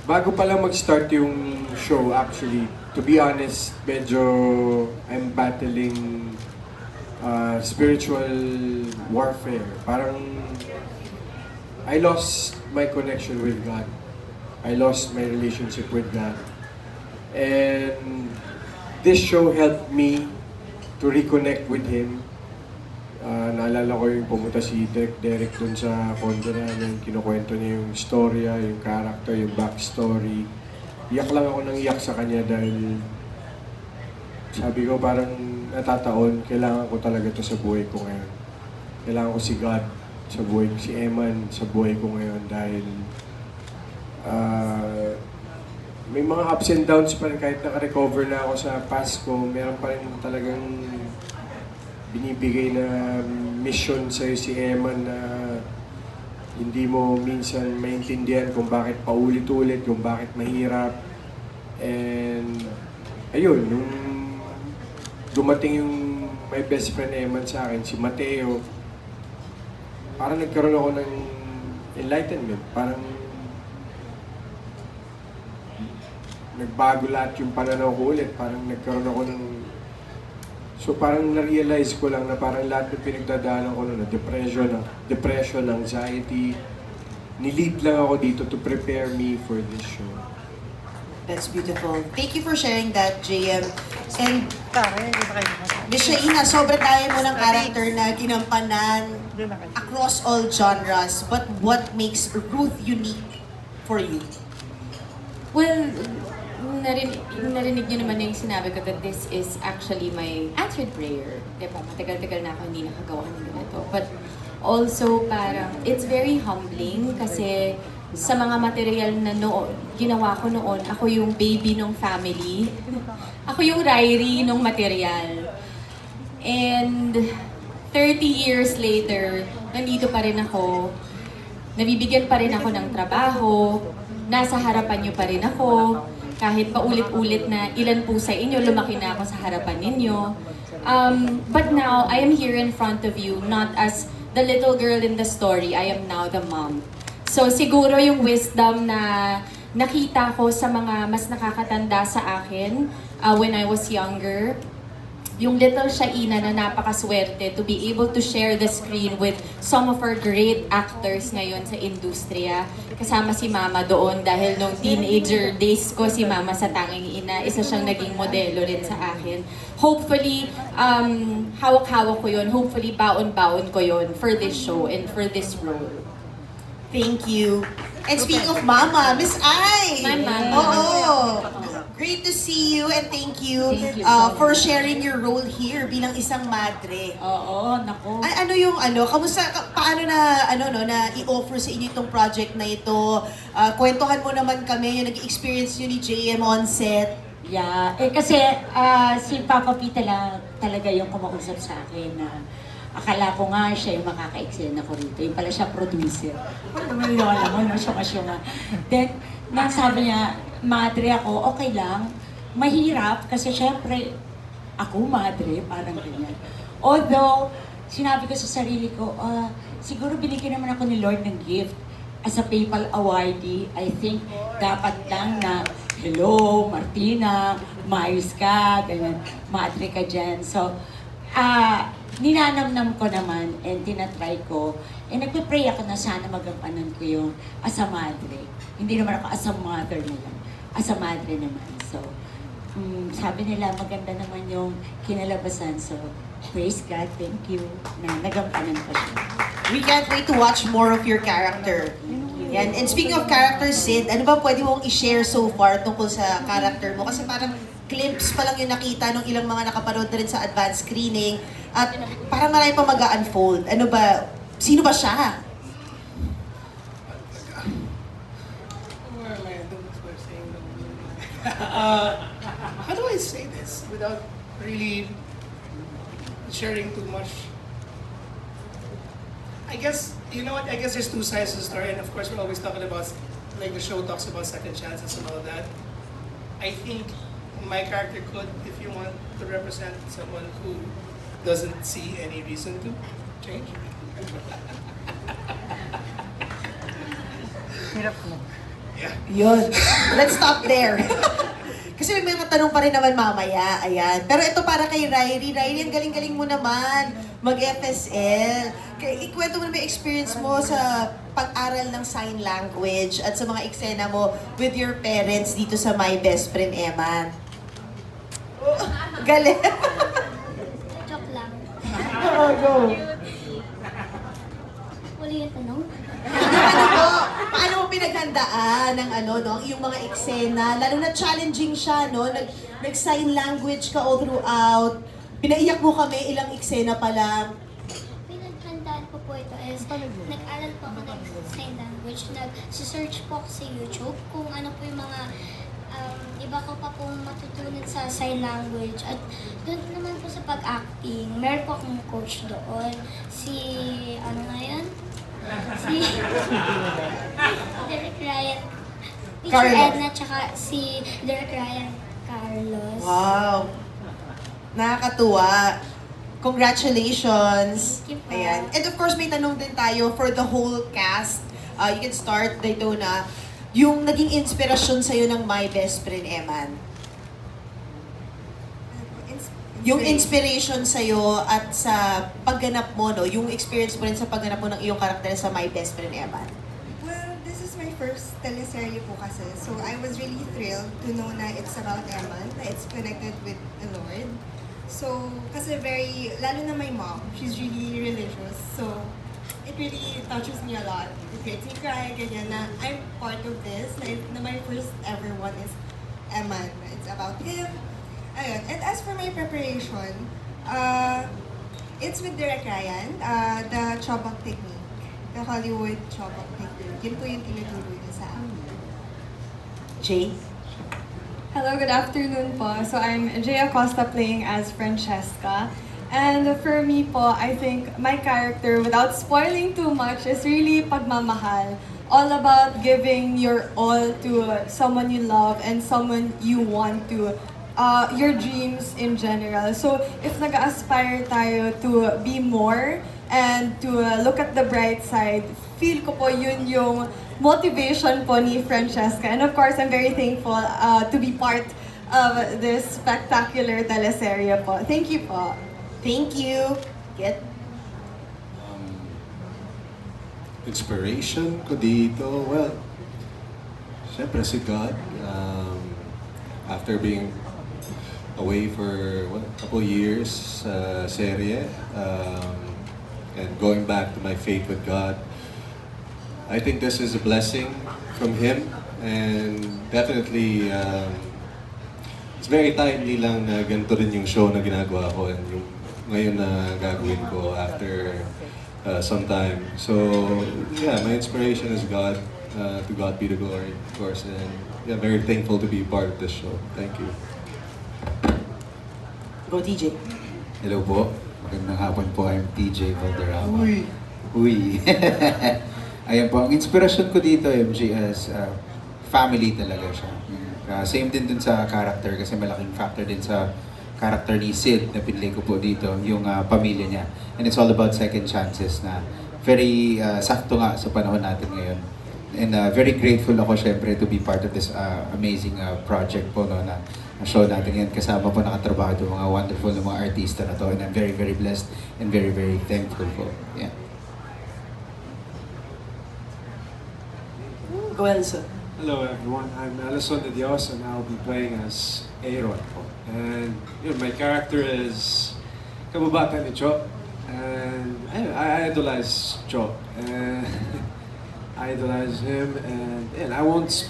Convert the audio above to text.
Bago pa lang mag-start yung show, actually, to be honest, medyo I'm battling spiritual warfare. Parang I lost my connection with God. I lost my relationship with God. And this show helped me to reconnect with Him. Naalala ko yung pumunta si Derek dun sa condo namin, kinukwento niya yung storya, yung character, yung backstory. Iyak lang ako nang iyak sa kanya dahil sabi ko parang natataon, kailangan ko talaga to sa buhay ko ngayon. Kailangan ko si God sa buhay ko, si Eman sa buhay ko ngayon dahil may mga ups and downs pa rin kahit naka-recover na ako sa past ko, meron pa rin talagang binibigay na mission sa'yo si Eman na hindi mo minsan maintindihan kung bakit paulit-ulit, kung bakit mahirap. And ayun, nung dumating yung my best friend Eman sa akin, si Mateo, parang nagkaroon ako ng enlightenment. Parang nagbago lahat yung pananaw ko ulit. Parang nagkaroon ako ng... So parang na-realize ko lang na parang lahat ng pinagdadaanan ko noon, depression, anxiety, nilead lang ako dito to prepare me for this show. That's beautiful. Thank you for sharing that, JM. And Miss Shaina, sobrang dami mo ng character na ginampanan across all genres. But what makes Ruth unique for you? Well, narinig niyo naman yung sinabi ko that this is actually my answered prayer. Diba? Matagal-tagal na ako hindi nakagawa ng ganito. But also, parang, it's very humbling kasi sa mga material na ginawa ko noon, ako yung baby ng family. Ako yung Ryrie ng material. And 30 years later, nandito pa rin ako. Nabibigyan pa rin ako ng trabaho. Nasa harapan niyo pa rin ako. Kahit paulit-ulit na ilan po sa inyo, lumaki na ako sa harapan ninyo. But now, I am here in front of you, not as the little girl in the story. I am now the mom. So siguro yung wisdom na nakita ko sa mga mas nakakatanda sa akin when I was younger, yung little Shaina na napakaswerte to be able to share the screen with some of our great actors ngayon sa industriya. Kasama si Mama doon dahil nung teenager days ko si Mama sa Tanging Ina, isa siyang naging modelo rin sa akin. Hopefully, hawak-hawak ko yun. Hopefully, baon-baon ko yun for this show and for this role. Thank you. And speaking of Mama, Miss Ai! My Mama. Oo! Great to see you and thank you, Thank you for sharing your role here bilang isang madre. Oo, nako. Ano yung kamusta, paano na, na i-offer sa inyo itong project na ito? Kwentuhan mo naman kami, yung nag-experience nyo ni JM on set. Yeah, kasi si Papa P talaga yung kumausap sa akin na akala ko nga siya yung makaka-eksena ko rito. Yung pala siya producer. Wala naman yung alam mo, no? Syunga-syunga. Then, nang sabi niya, madre ako, okay lang. Mahirap kasi syempre, ako madre, parang ganyan. Although, sinabi ko sa sarili ko, siguro binigyan naman ako ni Lord ng gift. As a PayPal awardee, I think dapat lang na, hello, Martina, maayos ka, ganyan, madre ka dyan. So, ninanamnam ko naman and tinatry ko. And nagpe-pray ako na sana magampanan ko yung as a madre. Hindi naman ako as a mother na lang. As a madre naman. So, sabi nila maganda naman yung kinalabasan. So, praise God, thank you na nagampanan ko siya. We can't wait to watch more of your character. Yan. And speaking of character, Sid, ano ba pwede mong i-share so far tungkol sa character mo? Kasi parang glimpse pa lang yung nakita ng ilang mga nakapanood na rin sa advanced screening. At parang marami pa mag-unfold. Ano ba? Sino ba siya? How do I say this without really sharing too much? I guess, you know what, I guess there's two sides to the story, and of course we're always talking about, like the show talks about second chances and all that. I think my character could, if you want to represent someone who doesn't see any reason to change. Hirap mo. Yeah. Yun. Let's stop there. Kasi may mga tanong pa rin naman mamaya. Ayan. Pero ito para kay Ryrie. Ryrie, ang galing-galing mo naman mag-FSL. Ikwento mo na may experience mo sa pag-aral ng sign language at sa mga eksena mo with your parents dito sa My Best Friend Eman. Galing. Joke lang. Oo, go. Uli yung tanong. Paano mo pinaghandaan ng yung mga eksena? Lalo na challenging siya, no? Nag-sign language ka all throughout. Pinaiyak mo kami, ilang eksena pa lang. Pinaghandaan ko po ito is nag-aral po ako ng sign language. Nag-search po ako sa YouTube kung ano po yung mga iba ko pa pong matutunan sa sign language. At doon naman po sa pag-acting, meron po akong coach doon. Si, ano nga yan? Si Derek Ryan. Teacher Carlos. Edna, tsaka si Derek Ryan Carlos. Wow! Nakakatuwa. Congratulations! Thank you po. Ayan. And of course, may tanong din tayo for the whole cast. You can start, Daytona. Yung naging inspirasyon sa'yo ng My Best Friend Eman. Yung inspiration sa'yo at sa pagganap mo, no? Yung experience mo rin sa pagganap mo ng iyong karakter sa My Best Friend Eman. Well, this is my first teleserye po kasi. So I was really thrilled to know na it's about Eman, na it's connected with the Lord. So, kasi lalo na my mom, she's really religious. So, it really touches me a lot. It makes me cry, ganyan, na I'm part of this, na my first ever one is Eman. It's about him. Ayun. And as for my preparation, it's with Derek Ryan, the Chobak technique, the Hollywood Chobak technique. Yun po yung tinuturo niya sa amin. Jay? Hello, good afternoon po. So I'm Jay Acosta playing as Francesca. And for me po, I think my character, without spoiling too much, is really pagmamahal. All about giving your all to someone you love and someone you want to. Your dreams in general. So if nag-aspire tayo to be more and to look at the bright side, feel ko po yun yung motivation po ni Francesca. And of course, I'm very thankful to be part of this spectacular teleserye po. Thank you po. Thank you. Get Inspiration ko dito, well, syempre si God. After being away for a couple years sa serye, and going back to my faith with God, I think this is a blessing from Him, and definitely it's very timely lang na ganito rin yung show na ginagawa ko and yung ngayon na gagawin ko after some time. So yeah, my inspiration is God. To God be the glory, of course, and yeah, very thankful to be part of this show. Thank you. Go, TJ. Hello po. Magandang hapon po. I'm TJ Valderrama. Uy. Uy. Ayan po. Ang inspirasyon ko dito, MJ, as family talaga siya. Same din dun sa character kasi malaking factor din sa character ni Sid na pinlay ko po dito, yung pamilya niya. And it's all about second chances na very sakto nga sa panahon natin ngayon. And very grateful ako syempre to be part of this amazing project po no, na show natin yan. Kasama po nakatrabaho itong mga wonderful na mga artista na to. And I'm very, very blessed and very, very thankful po. Yeah. Go, Elson. Hello everyone, I'm Alison De Dios and I'll be playing as Aaron po. And my character is kababata ni Cho. And I idolize Cho. And I idolize him and I won't